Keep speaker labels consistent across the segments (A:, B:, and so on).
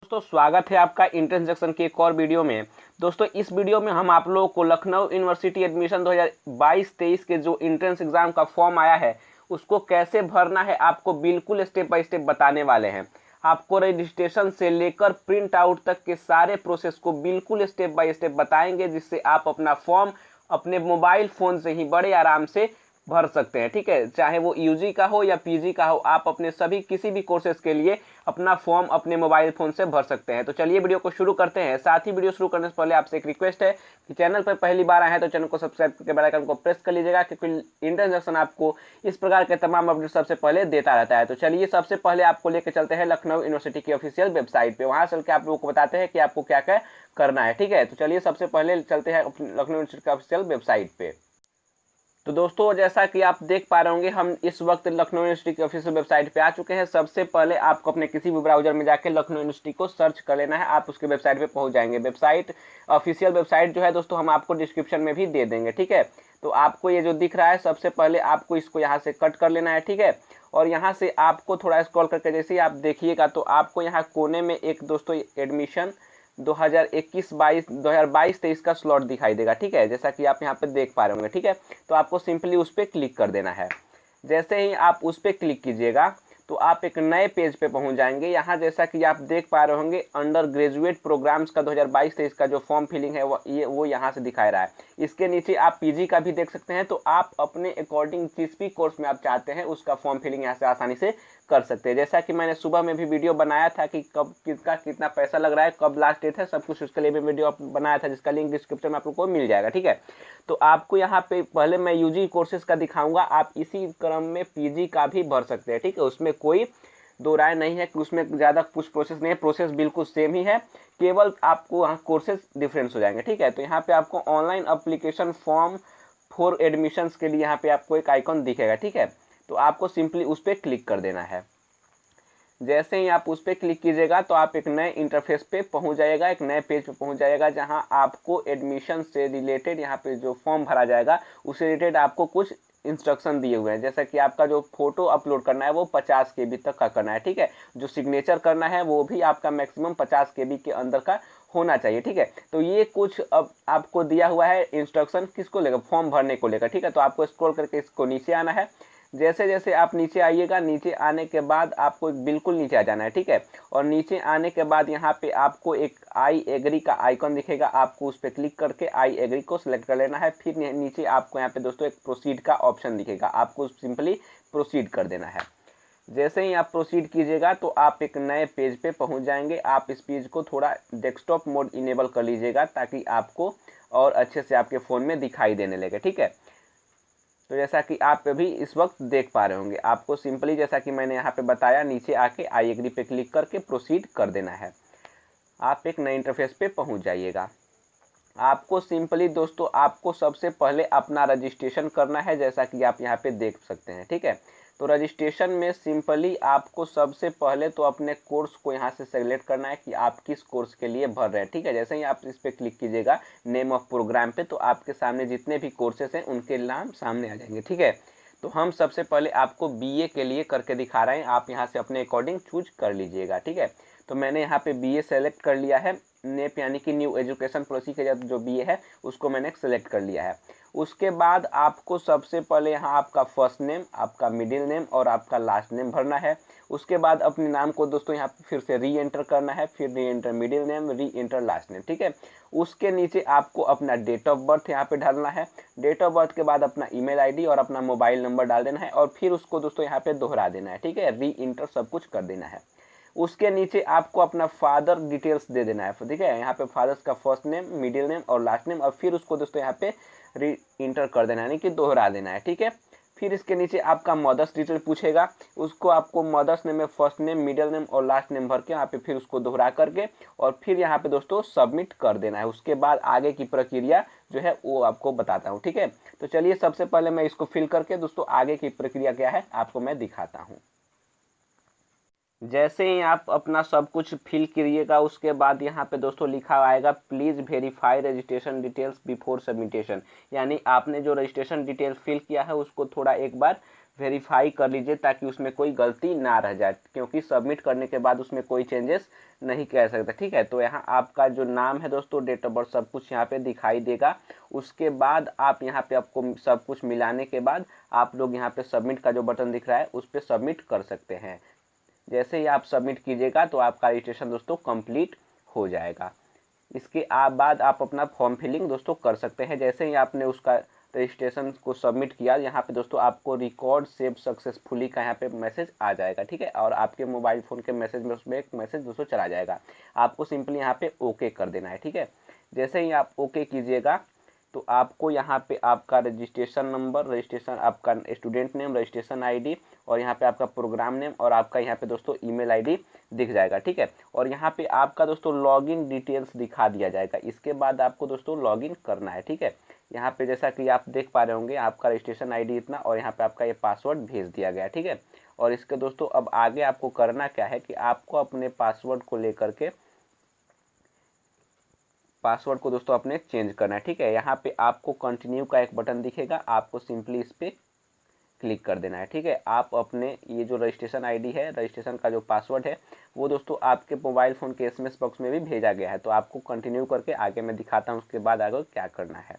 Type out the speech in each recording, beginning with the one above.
A: दोस्तों स्वागत है आपका एंट्रेंस सेक्शन के एक और वीडियो में। दोस्तों इस वीडियो में हम आप लोगों को लखनऊ यूनिवर्सिटी एडमिशन 2022-23 के जो एंट्रेंस एग्जाम का फॉर्म आया है उसको कैसे भरना है आपको बिल्कुल स्टेप बाय स्टेप बताने वाले हैं। आपको रजिस्ट्रेशन से लेकर प्रिंट आउट तक के सारे प्रोसेस को बिल्कुल स्टेप बाय स्टेप बताएंगे, जिससे आप अपना फॉर्म अपने मोबाइल फ़ोन से ही बड़े आराम से भर सकते हैं। ठीक है, चाहे वो यूजी का हो या पीजी का हो, आप अपने सभी किसी भी कोर्सेज के लिए अपना फॉर्म अपने मोबाइल फ़ोन से भर सकते हैं। तो चलिए वीडियो को शुरू करते हैं। साथ ही वीडियो शुरू करने से पहले आपसे एक रिक्वेस्ट है कि चैनल पर पहली बार आए हैं तो चैनल को सब्सक्राइब करके बेल आइकन को प्रेस कर लीजिएगा, क्योंकि इंट्रेंस सेक्शन आपको इस प्रकार के तमाम अपडेट सबसे पहले देता रहता है। तो चलिए सबसे पहले आपको लेकर चलते हैं लखनऊ यूनिवर्सिटी की ऑफिशियल वेबसाइट पे। वहाँ चल के आप लोगों को बताते हैं कि आपको क्या क्या करना है। ठीक है, तो चलिए सबसे पहले चलते हैं लखनऊ यूनिवर्सिटी की ऑफिशियल वेबसाइट पे। तो दोस्तों जैसा कि आप देख पा रहे होंगे, हम इस वक्त लखनऊ यूनिवर्सिटी की ऑफिशियल वेबसाइट पे आ चुके हैं। सबसे पहले आपको अपने किसी भी ब्राउजर में जाके लखनऊ यूनिवर्सिटी को सर्च कर लेना है, आप उसके वेबसाइट पे पहुंच जाएंगे। वेबसाइट ऑफिशियल वेबसाइट जो है दोस्तों हम आपको डिस्क्रिप्शन में भी दे देंगे। ठीक है, तो आपको ये जो दिख रहा है सबसे पहले आपको इसको यहाँ से कट कर लेना है। ठीक है, और यहाँ से आपको थोड़ा स्क्रॉल करके जैसे ही आप देखिएगा तो आपको यहाँ कोने में एक दोस्तों एडमिशन 2021-22 का स्लॉट दिखाई देगा। ठीक है, जैसा कि आप यहाँ पे देख पा रहे होंगे। ठीक है, तो आपको सिंपली उस पर क्लिक कर देना है। जैसे ही आप उस पर क्लिक कीजिएगा तो आप एक नए पेज पे पहुंच जाएंगे। यहाँ जैसा कि आप देख पा रहे होंगे अंडर ग्रेजुएट प्रोग्राम्स का 2022-23 का जो फॉर्म फिलिंग है वो यहाँ से दिखा रहा है। इसके नीचे आप पीजी का भी देख सकते हैं। तो आप अपने अकॉर्डिंग जिस भी कोर्स में आप चाहते हैं उसका फॉर्म फिलिंग यहाँ से आसानी से कर सकते हैं। जैसा कि मैंने सुबह में भी वीडियो बनाया था कि कब किसका कितना पैसा लग रहा है, कब लास्ट डेट है, सब कुछ उसके लिए भी वीडियो बनाया था, जिसका लिंक डिस्क्रिप्शन में आप लोग को मिल जाएगा। ठीक है, तो आपको यहाँ पे पहले मैं यूजी कोर्सेज का दिखाऊंगा, आप इसी क्रम में पीजी का भी भर सकते हैं। ठीक है, उसमें कोई दो राय नहीं है कि उसमें ज़्यादा कुछ प्रोसेस नहीं है, प्रोसेस बिल्कुल सेम ही है, केवल आपको वहाँ कोर्सेज डिफरेंस हो जाएंगे। ठीक है, तो यहाँ पे आपको online application form for admissions के लिए यहाँ पे आपको एक आइकॉन दिखेगा। ठीक है, तो आपको सिंपली उस पर क्लिक कर देना है। जैसे ही आप उस पर क्लिक कीजिएगा तो आप एक नए इंटरफेस पे पहुंच जाएगा, एक नए पेज पे पहुंच जाएगा, जहां आपको एडमिशन से रिलेटेड यहाँ पे जो फॉर्म भरा जाएगा उससे रिलेटेड आपको कुछ इंस्ट्रक्शन दिए हुए हैं। जैसा कि आपका जो फोटो अपलोड करना है वो 50 KB तक का करना है। ठीक है, जो सिग्नेचर करना है वो भी आपका मैक्सिमम 50 KB के अंदर का होना चाहिए। ठीक है, तो ये कुछ अब आपको दिया हुआ है इंस्ट्रक्शन किसको लेकर, फॉर्म भरने को लेकर। ठीक है, तो आपको स्क्रॉल करके इसको नीचे आना है। जैसे जैसे आप नीचे आइएगा, नीचे आने के बाद आपको बिल्कुल नीचे आ जाना है। ठीक है, और नीचे आने के बाद यहाँ पे आपको एक आई एग्री का आइकन दिखेगा, आपको उस पर क्लिक करके आई एग्री को सिलेक्ट कर लेना है। फिर नीचे आपको यहाँ पे दोस्तों एक प्रोसीड का ऑप्शन दिखेगा, आपको सिंपली प्रोसीड कर देना है। जैसे ही आप प्रोसीड कीजिएगा तो आप एक नए पेज पे पहुंच जाएंगे। आप इस पेज को थोड़ा डेस्कटॉप मोड इनेबल कर लीजिएगा ताकि आपको और अच्छे से आपके फ़ोन में दिखाई देने लगे। ठीक है, तो जैसा कि आप अभी इस वक्त देख पा रहे होंगे, आपको सिंपली जैसा कि मैंने यहाँ पे बताया नीचे आके आई एग्री पे क्लिक करके प्रोसीड कर देना है। आप एक नए इंटरफेस पे पहुँच जाइएगा। आपको सिंपली दोस्तों आपको सबसे पहले अपना रजिस्ट्रेशन करना है, जैसा कि आप यहाँ पे देख सकते हैं। ठीक है, तो रजिस्ट्रेशन में सिंपली आपको सबसे पहले तो अपने कोर्स को यहाँ से सेलेक्ट करना है कि आप किस कोर्स के लिए भर रहे हैं। ठीक है, जैसे ही आप इस पर क्लिक कीजिएगा नेम ऑफ प्रोग्राम पे, तो आपके सामने जितने भी कोर्सेस हैं उनके नाम सामने आ जाएंगे। ठीक है, तो हम सबसे पहले आपको बीए के लिए करके दिखा रहे हैं, आप यहाँ से अपने अकॉर्डिंग चूज कर लीजिएगा। ठीक है, तो मैंने यहाँ पे बीए सेलेक्ट कर लिया है। नेप यानी कि न्यू एजुकेशन पॉलिसी के जो बीए है उसको मैंने सेलेक्ट कर लिया है। उसके बाद आपको सबसे पहले यहाँ आपका फर्स्ट नेम, आपका मिडिल नेम और आपका लास्ट नेम भरना है। उसके बाद अपने नाम को दोस्तों यहाँ फिर से री एंटर करना है, फिर री एंटर मिडिल नेम, री एंटर लास्ट नेम। ठीक है, उसके नीचे आपको अपना डेट ऑफ बर्थ यहाँ पे डालना है। डेट ऑफ बर्थ के बाद अपना ईमेल आईडी और अपना मोबाइल नंबर डाल देना है और फिर उसको दोस्तों यहाँ पे दोहरा देना है। ठीक है, री एंटर सब कुछ कर देना है। उसके नीचे आपको अपना फादर डिटेल्स दे देना है। ठीक है, यहाँ पे फादर्स का फर्स्ट नेम, मिडिल नेम और लास्ट नेम, और फिर उसको दोस्तों यहाँ पे री इंटर कर देना है, यानी कि दोहरा देना है। ठीक है, फिर इसके नीचे आपका मदर्स डिटेल पूछेगा, उसको आपको मदर्स नेम में फर्स्ट नेम, मिडिल नेम और लास्ट नेम भर के यहाँ पे फिर उसको दोहरा करके और फिर यहाँ पे दोस्तों सबमिट कर देना है। उसके बाद आगे की प्रक्रिया जो है वो आपको बताता हूँ। ठीक है, तो चलिए सबसे पहले मैं इसको फिल करके दोस्तों आगे की प्रक्रिया क्या है आपको मैं दिखाता हूँ। जैसे ही आप अपना सब कुछ फिल करिएगा उसके बाद यहाँ पे दोस्तों लिखा आएगा please verify registration details before submission, यानी आपने जो रजिस्ट्रेशन डिटेल फिल किया है उसको थोड़ा एक बार वेरीफाई कर लीजिए ताकि उसमें कोई गलती ना रह जाए, क्योंकि सबमिट करने के बाद उसमें कोई चेंजेस नहीं कर सकते, ठीक है। तो यहाँ आपका जो नाम है दोस्तों, डेट ऑफ बर्थ, सब कुछ यहाँ पे दिखाई देगा। उसके बाद आप यहाँ पे आपको सब कुछ मिलाने के बाद आप लोग यहाँ पे सबमिट का जो बटन दिख रहा है उस पर सबमिट कर सकते हैं। जैसे ही आप सबमिट कीजिएगा तो आपका रजिस्ट्रेशन दोस्तों कंप्लीट हो जाएगा। इसके बाद आप अपना फॉर्म फिलिंग दोस्तों कर सकते हैं। जैसे ही आपने उसका रजिस्ट्रेशन को सबमिट किया, यहाँ पे दोस्तों आपको रिकॉर्ड सेव सक्सेसफुली का यहाँ पे मैसेज आ जाएगा, ठीक है। और आपके मोबाइल फ़ोन के मैसेज में उसमें एक मैसेज दोस्तों चला जाएगा, आपको सिंपली यहाँ पे ओके कर देना है, ठीक है। जैसे ही आप ओके कीजिएगा तो आपको यहाँ पे आपका रजिस्ट्रेशन नंबर, रजिस्ट्रेशन आपका स्टूडेंट नेम, रजिस्ट्रेशन आईडी और यहाँ पे आपका प्रोग्राम नेम और आपका यहाँ पे दोस्तों ईमेल आईडी दिख जाएगा, ठीक है। और यहाँ पे आपका दोस्तों लॉगिन डिटेल्स दिखा दिया जाएगा। इसके बाद आपको दोस्तों लॉगिन करना है, ठीक है। यहाँ पे जैसा कि आप देख पा रहे होंगे, आपका रजिस्ट्रेशन आईडी इतना और यहाँ पे आपका ये पासवर्ड भेज दिया गया, ठीक है। और इसके दोस्तों अब आगे आपको करना क्या है कि आपको अपने पासवर्ड को लेकर के पासवर्ड को दोस्तों अपने चेंज करना है, ठीक है। यहाँ पे आपको कंटिन्यू का एक बटन दिखेगा, आपको सिंपली इस पर क्लिक कर देना है, ठीक है। आप अपने ये जो रजिस्ट्रेशन आईडी है, रजिस्ट्रेशन का जो पासवर्ड है वो दोस्तों आपके मोबाइल फ़ोन के एसएमएस बॉक्स में भी भेजा गया है। तो आपको कंटिन्यू करके आगे मैं दिखाता हूँ उसके बाद आगे क्या करना है।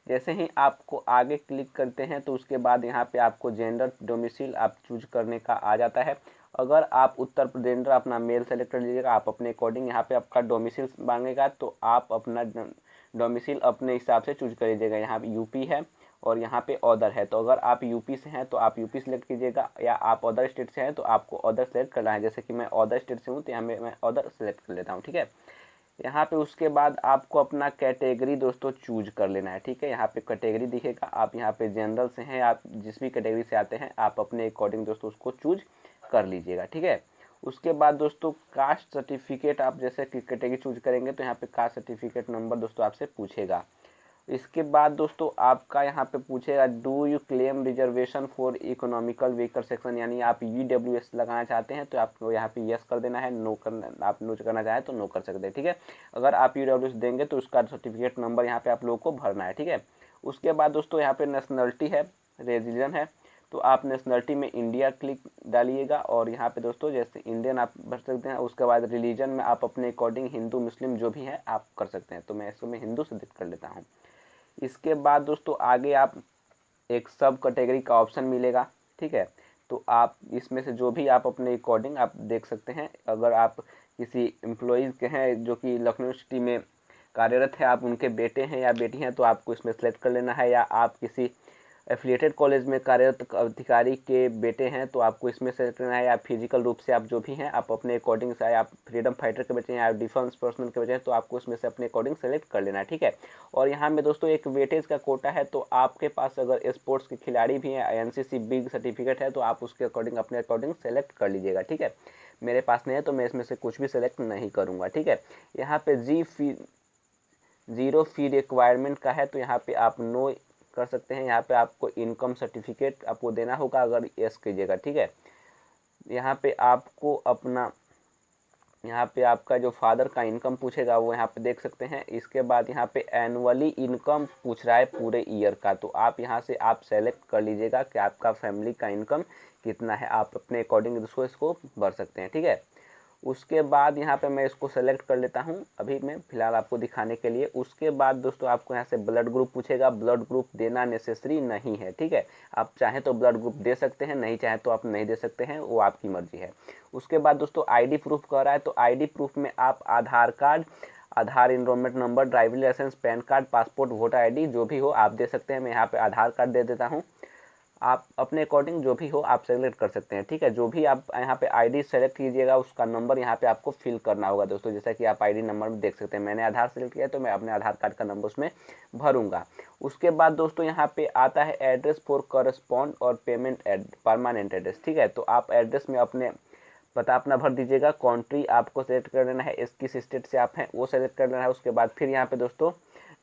A: जैसे ही आपको आगे क्लिक करते हैं तो उसके बाद यहाँ पे आपको जेंडर डोमिसाइल आप चूज करने का आ जाता है। अगर आप उत्तर प्रदेश जेंडर अपना मेल सेलेक्ट कर लीजिएगा, आप अपने अकॉर्डिंग यहाँ पे आपका डोमिसाइल मांगेगा तो आप अपना डोमिसाइल अपने हिसाब से चूज कर लीजिएगा। यहाँ पे यूपी है और यहाँ पे अदर है, तो अगर आप यूपी से हैं तो आप यूपी सेलेक्ट कीजिएगा, या आप अदर स्टेट से हैं तो आपको अदर सेलेक्ट करना है। जैसे कि मैं अदर स्टेट से हूँ तो यहाँ मैं अदर सेलेक्ट कर लेता हूँ, ठीक है। यहाँ पे उसके बाद आपको अपना कैटेगरी दोस्तों चूज कर लेना है, ठीक है। यहाँ पे कैटेगरी दिखेगा, आप यहाँ पे जनरल से हैं, आप जिस भी कैटेगरी से आते हैं आप अपने अकॉर्डिंग दोस्तों उसको चूज कर लीजिएगा, ठीक है। उसके बाद दोस्तों कास्ट सर्टिफिकेट, आप जैसे कि कैटेगरी चूज करेंगे तो यहाँ पे कास्ट सर्टिफिकेट नंबर दोस्तों आपसे पूछेगा। इसके बाद दोस्तों आपका यहाँ पे पूछेगा do you claim reservation for economical weaker section, यानी आप EWS लगाना चाहते हैं तो आपको यहाँ पे यस कर देना है, नो करना, आप नो करना चाहें तो नो कर सकते हैं, ठीक है। अगर आप EWS देंगे तो उसका सर्टिफिकेट नंबर यहाँ पे आप लोगों को भरना है, ठीक है। उसके बाद दोस्तों यहाँ पे नेशनलिटी है, रिलीजन है, तो आप नेशनलिटी में इंडिया क्लिक डालिएगा और यहाँ पे दोस्तों जैसे इंडियन आप भर सकते हैं। उसके बाद रिलीजन में आप अपने अकॉर्डिंग हिंदू मुस्लिम जो भी है आप कर सकते हैं, तो मैं इसमें हिंदू सेलेक्ट कर लेता हूँ। इसके बाद दोस्तों आगे आप एक सब कैटेगरी का ऑप्शन मिलेगा, ठीक है। तो आप इसमें से जो भी आप अपने अकॉर्डिंग आप देख सकते हैं। अगर आप किसी एम्प्लॉइज़ के हैं जो कि लखनऊ सिटी में कार्यरत है, आप उनके बेटे हैं या बेटी हैं तो आपको इसमें सेलेक्ट कर लेना है, या आप किसी एफिलिएटेड कॉलेज में कार्यरत अधिकारी के बेटे हैं तो आपको इसमें सेलेक्ट करना है, या फिजिकल रूप से आप जो भी हैं आप अपने अकॉर्डिंग से, आप फ्रीडम फाइटर के बच्चे हैं या डिफेंस पर्सनल के बच्चे हैं तो आपको इसमें से अपने अकॉर्डिंग सेलेक्ट कर लेना है, ठीक है। और यहाँ में दोस्तों एक वेटेज का कोटा है, तो आपके पास अगर स्पोर्ट्स के खिलाड़ी भी हैं, NCC बिग सर्टिफिकेट है तो आप उसके अकॉर्डिंग अपने अकॉर्डिंग सेलेक्ट कर लीजिएगा, ठीक है। मेरे पास नहीं है तो मैं इसमें से कुछ भी सेलेक्ट नहीं करूँगा, ठीक है। यहाँ पे जीरो फी रिक्वायरमेंट का है तो यहाँ पे आप नो कर सकते हैं। यहाँ पे आपको इनकम सर्टिफिकेट आपको देना होगा, अगर यस कीजिएगा, ठीक है। यहाँ पे आपको अपना, यहाँ पे आपका जो फादर का इनकम पूछेगा वो यहाँ पे देख सकते हैं। इसके बाद यहाँ पे एनुअली इनकम पूछ रहा है पूरे ईयर का, तो आप यहाँ से आप सेलेक्ट कर लीजिएगा कि आपका फैमिली का इनकम कितना है, आप अपने अकॉर्डिंग दोस्तों इसको भर सकते हैं, ठीक है। उसके बाद यहाँ पे मैं इसको सेलेक्ट कर लेता हूँ अभी मैं फ़िलहाल आपको दिखाने के लिए। उसके बाद दोस्तों आपको यहाँ से ब्लड ग्रुप पूछेगा, ब्लड ग्रुप देना नेसेसरी नहीं है, ठीक है। आप चाहें तो ब्लड ग्रुप दे सकते हैं, नहीं चाहें तो आप नहीं दे सकते हैं, वो आपकी मर्जी है। उसके बाद दोस्तों ID प्रूफ कह रहा है, तो ID प्रूफ में आप Aadhaar card, Aadhaar enrolment number, driving licence, PAN card, passport, voter ID जो भी हो आप दे सकते हैं। मैं यहाँ पे आधार कार्ड दे देता हूँ, आप अपने अकॉर्डिंग जो भी हो आप सेलेक्ट कर सकते हैं, ठीक है। जो भी आप यहाँ पे ID सेलेक्ट कीजिएगा उसका नंबर यहाँ पे आपको फिल करना होगा दोस्तों। जैसा कि आप ID नंबर में देख सकते हैं, मैंने आधार सेलेक्ट किया है तो मैं अपने आधार कार्ड का नंबर उसमें भरूंगा। उसके बाद दोस्तों यहाँ पे आता है एड्रेस फॉर करस्पॉन्ड और पेमेंट परमानेंट एड्रेस, ठीक है। तो आप एड्रेस में अपने पता अपना भर दीजिएगा, कंट्री आपको सेलेक्ट कर लेना है, किस स्टेट से आप हैं वो सेलेक्ट कर लेना है। उसके बाद फिर यहाँ पे दोस्तों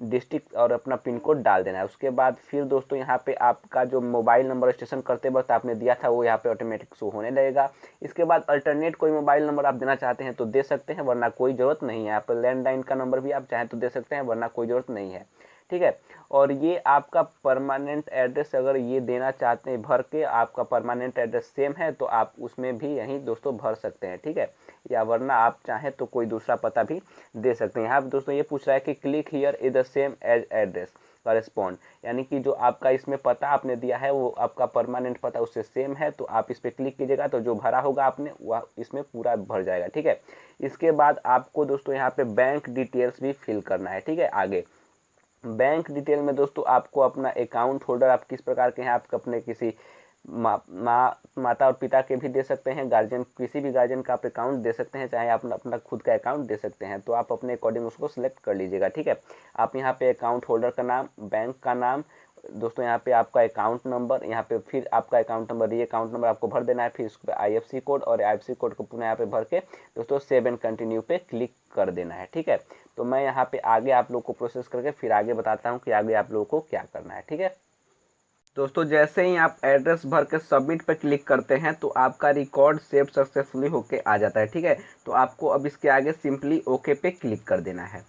A: डिस्ट्रिक्ट और अपना पिन कोड डाल देना है। उसके बाद फिर दोस्तों यहाँ पे आपका जो मोबाइल नंबर रजिस्ट्रेशन करते वक्त आपने दिया था वो यहाँ पे ऑटोमेटिक शो होने लगेगा। इसके बाद अल्टरनेट कोई मोबाइल नंबर आप देना चाहते हैं तो दे सकते हैं, वरना कोई ज़रूरत नहीं है। आप लैंडलाइन का नंबर भी आप चाहें तो दे सकते हैं, वरना कोई ज़रूरत नहीं है, ठीक है। और ये आपका परमानेंट एड्रेस अगर ये देना चाहते हैं भर के, आपका परमानेंट एड्रेस सेम है तो आप उसमें भी यहीं दोस्तों भर सकते हैं, ठीक है। या वरना आप चाहें तो कोई दूसरा पता भी दे सकते हैं। यहाँ पे दोस्तों ये पूछ रहा है कि click here is the same as address correspond, यानी कि जो आपका इसमें पता आपने दिया है वो आपका परमानेंट पता उससे सेम है, तो आप इस पर क्लिक कीजिएगा तो जो भरा होगा आपने वह इसमें पूरा भर जाएगा, ठीक है। इसके बाद आपको दोस्तों यहाँ पे बैंक डिटेल्स भी फिल करना है, ठीक है। आगे बैंक डिटेल में दोस्तों आपको अपना अकाउंट होल्डर आप किस प्रकार के हैं, आप अपने किसी माता और पिता के भी दे सकते हैं, गार्जियन किसी भी गार्जियन का आप अकाउंट दे सकते हैं, चाहे आप अपना खुद का अकाउंट दे सकते हैं, तो आप अपने अकॉर्डिंग उसको सिलेक्ट कर लीजिएगा, ठीक है। आप यहाँ पे अकाउंट होल्डर का नाम, बैंक का नाम, दोस्तों यहाँ पे आपका अकाउंट नंबर, यहाँ पे फिर आपका अकाउंट नंबर, ये अकाउंट नंबर आपको भर देना है, फिर इसको IFSC कोड और IFSC कोड को पुनः यहाँ पे भर के दोस्तों सेव एंड कंटिन्यू पे क्लिक कर देना है, ठीक है। तो मैं यहाँ पे आगे आप लोग को प्रोसेस करके फिर आगे बताता हूँ कि आगे आप लोगों को क्या करना है, ठीक है। दोस्तों जैसे ही आप एड्रेस भर के सबमिट पर क्लिक करते हैं तो आपका रिकॉर्ड सेव सक्सेसफुली होके आ जाता है, ठीक है। तो आपको अब इसके आगे सिंपली ओके पे क्लिक कर देना है।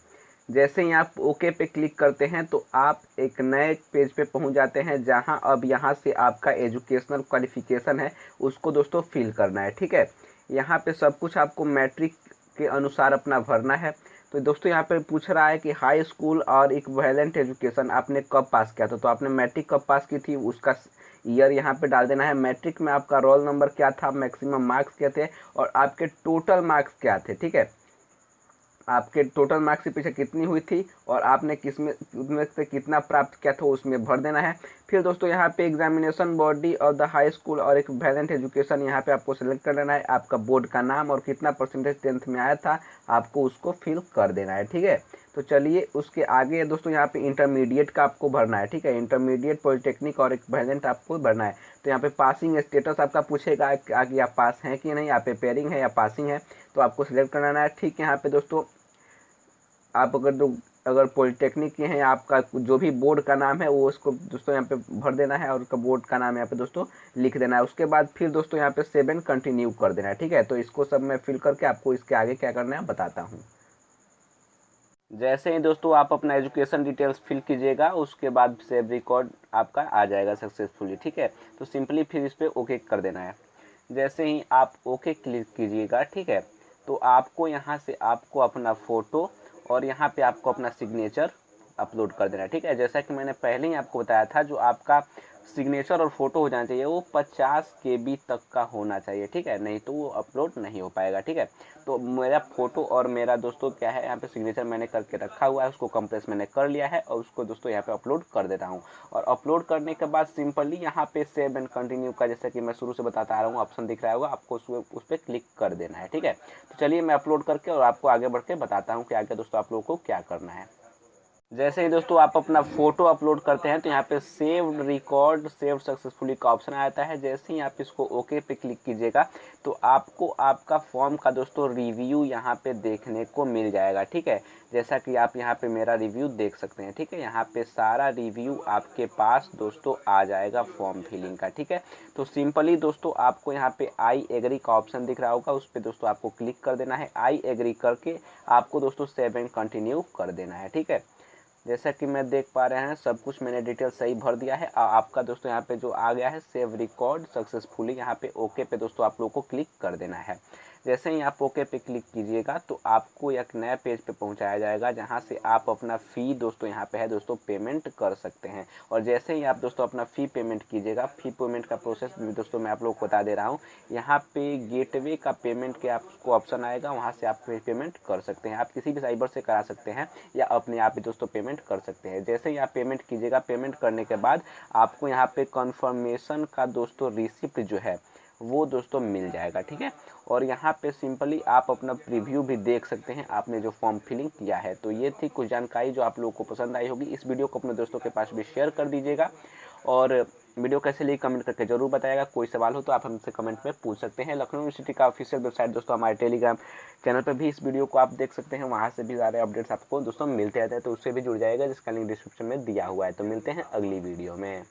A: जैसे ही आप ओके पे क्लिक करते हैं तो आप एक नए पेज पे पहुंच जाते हैं, जहां अब यहां से आपका एजुकेशनल क्वालिफिकेशन है उसको दोस्तों फिल करना है, ठीक है। यहाँ पे सब कुछ आपको मैट्रिक के अनुसार अपना भरना है। तो दोस्तों यहाँ पे पूछ रहा है कि हाई स्कूल और इक्विवेलेंट एजुकेशन आपने कब पास किया था, तो आपने मैट्रिक कब पास की थी उसका ईयर यहाँ पे डाल देना है। मैट्रिक में आपका रोल नंबर क्या था, मैक्सिमम मार्क्स क्या थे और आपके टोटल मार्क्स क्या थे, ठीक है। आपके टोटल मार्क्स के पीछे कितनी हुई थी और आपने किसमें उसमें से कितना प्राप्त किया था उसमें भर देना है। फिर दोस्तों यहाँ पे एग्जामिनेशन बॉडी और द हाई स्कूल और एक वैलेंट एजुकेशन यहाँ पे आपको सेलेक्ट कर लेना है। आपका बोर्ड का नाम और कितना परसेंटेज 10th में आया था आपको उसको फिल कर देना है, ठीक है। तो चलिए उसके आगे दोस्तों यहाँ पे इंटरमीडिएट का आपको भरना है, ठीक है। इंटरमीडिएट पॉलिटेक्निक और एक वैलेंट आपको भरना है। तो यहाँ पे पासिंग स्टेटस आपका पूछेगा कि आप पास हैं कि नहीं, आप प्रिपेयरिंग है या पासिंग है, तो आपको सिलेक्ट करना है, ठीक है। यहाँ पे दोस्तों आप अगर पॉलिटेक्निक के हैं, आपका जो भी बोर्ड का नाम है वो उसको दोस्तों यहाँ पे भर देना है और उसका बोर्ड का नाम यहाँ पे दोस्तों लिख देना है। उसके बाद फिर दोस्तों यहाँ पे सेव एंड कंटिन्यू कर देना है, ठीक है। तो इसको सब मैं फिल करके आपको इसके आगे क्या करना है बताता हूँ। जैसे ही दोस्तों आप अपना एजुकेशन डिटेल्स फिल कीजिएगा उसके बाद सेव रिकॉर्ड आपका आ जाएगा सक्सेसफुली, ठीक है। तो सिंपली फिर इस पर ओके कर देना है। जैसे ही आप ओके क्लिक कीजिएगा, ठीक है, तो आपको यहाँ से आपको अपना फ़ोटो और यहाँ पे आपको अपना सिग्नेचर अपलोड कर देना है, ठीक है। जैसा कि मैंने पहले ही आपको बताया था, जो आपका सिग्नेचर और फोटो हो जाना चाहिए वो 50 KB तक का होना चाहिए, ठीक है, नहीं तो वो अपलोड नहीं हो पाएगा, ठीक है। तो मेरा फोटो और मेरा दोस्तों क्या है, यहाँ पे सिग्नेचर मैंने करके रखा हुआ है, उसको कंप्रेस मैंने कर लिया है और उसको दोस्तों यहाँ पे अपलोड कर देता हूँ। और अपलोड करने के बाद सिंपली यहाँ पे सेव एंड कंटिन्यू का, जैसे कि मैं शुरू से बताता आ रहा हूँ, ऑप्शन दिख रहा होगा आपको, उस पर क्लिक कर देना है, ठीक है। तो चलिए मैं अपलोड करके और आपको आगे बढ़ के बताता हूँ कि आगे दोस्तों आप लोगों को क्या करना है। जैसे ही दोस्तों आप अपना फोटो अपलोड करते हैं तो यहाँ पे सेव रिकॉर्ड सेव सक्सेसफुली का ऑप्शन आता है। जैसे ही आप इसको ओके पे क्लिक कीजिएगा तो आपको आपका फॉर्म का दोस्तों रिव्यू यहाँ पे देखने को मिल जाएगा, ठीक है। जैसा कि आप यहाँ पे मेरा रिव्यू देख सकते हैं, ठीक है। यहाँ पे सारा रिव्यू आपके पास दोस्तों आ जाएगा फॉर्म फिलिंग का, ठीक है। तो सिंपली दोस्तों आपको यहाँ पे आई एग्री का ऑप्शन दिख रहा होगा, उस पर दोस्तों आपको क्लिक कर देना है। आई एग्री करके आपको दोस्तों सेव एंड कंटिन्यू कर देना है, ठीक है। जैसा कि मैं देख पा रहे हैं सब कुछ मैंने डिटेल सही भर दिया है। आपका दोस्तों यहाँ पे जो आ गया है सेव रिकॉर्ड सक्सेसफुली, यहाँ पे ओके पे दोस्तों आप लोगों को क्लिक कर देना है। जैसे ही आप ओके पे क्लिक कीजिएगा तो आपको एक नया पेज पे पहुंचाया जाएगा, जहां से आप अपना फ़ी दोस्तों यहाँ पे है दोस्तों पेमेंट कर सकते हैं। और जैसे ही आप दोस्तों अपना फ़ी पेमेंट कीजिएगा, फ़ी पेमेंट का प्रोसेस भी दोस्तों मैं आप लोगों को बता दे रहा हूँ। यहाँ पे गेटवे का पेमेंट के आपको ऑप्शन आएगा, वहाँ से आप पेमेंट कर सकते हैं। आप किसी भी साइबर से करा सकते हैं या अपने आप ही दोस्तों पेमेंट कर सकते हैं। जैसे ही आप पेमेंट कीजिएगा, पेमेंट करने के बाद आपको यहाँ पे कन्फर्मेशन का दोस्तों रिसिप्ट जो है वो दोस्तों मिल जाएगा, ठीक है। और यहाँ पे सिंपली आप अपना प्रीव्यू भी देख सकते हैं आपने जो फॉर्म फिलिंग किया है। तो ये थी कुछ जानकारी जो आप लोगों को पसंद आई होगी। इस वीडियो को अपने दोस्तों के पास भी शेयर कर दीजिएगा और वीडियो कैसे लगी कमेंट करके जरूर बताइएगा। कोई सवाल हो तो आप हमसे कमेंट में पूछ सकते हैं। लखनऊ यूनिवर्सिटी का ऑफिशियल वेबसाइट दोस्तों हमारे टेलीग्राम चैनल पर भी इस वीडियो को आप देख सकते हैं, वहाँ से भी सारे अपडेट्स आपको दोस्तों मिलते रहते हैं, तो उससे भी जुड़ जाएगा जिसका लिंक डिस्क्रिप्शन में दिया हुआ है। तो मिलते हैं अगली वीडियो में।